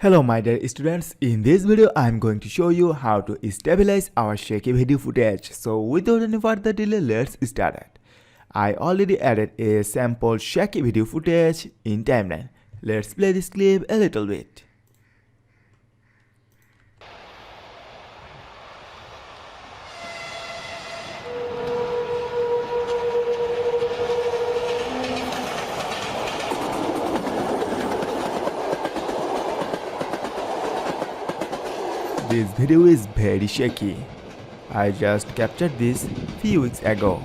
Hello my dear students, in this video I am going to show you how to stabilize our shaky video footage. So without any further delay, let's start it. I already added a sample shaky video footage in timeline. Let's play this clip a little bit. This video is very shaky. I just captured this few weeks ago.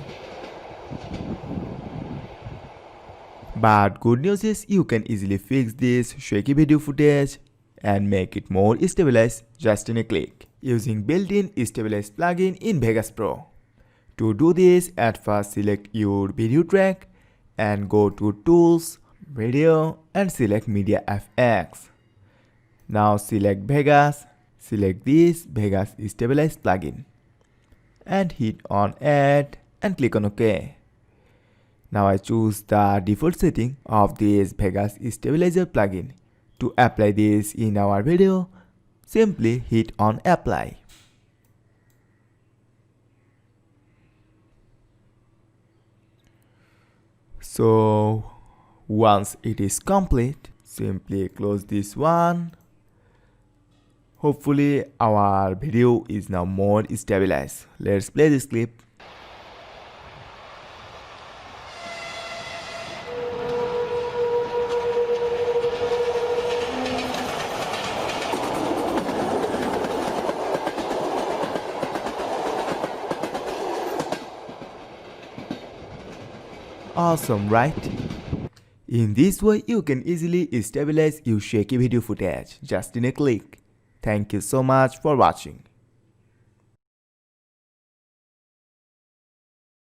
But good news is you can easily fix this shaky video footage and make it more stabilized just in a click using built-in stabilize plugin in Vegas Pro. To do this, at first select your video track and go to Tools, Video and select Media FX. Now select Vegas. Select this Vegas Stabilize plugin and hit on Add and click on OK. Now I choose the default setting of this Vegas Stabilizer plugin. To apply this in our video, simply hit on Apply. So once it is complete, simply close this one. Hopefully our video is now more stabilized. Let's play this clip. Awesome, right? In this way, you can easily stabilize your shaky video footage just in a click. Thank you so much for watching.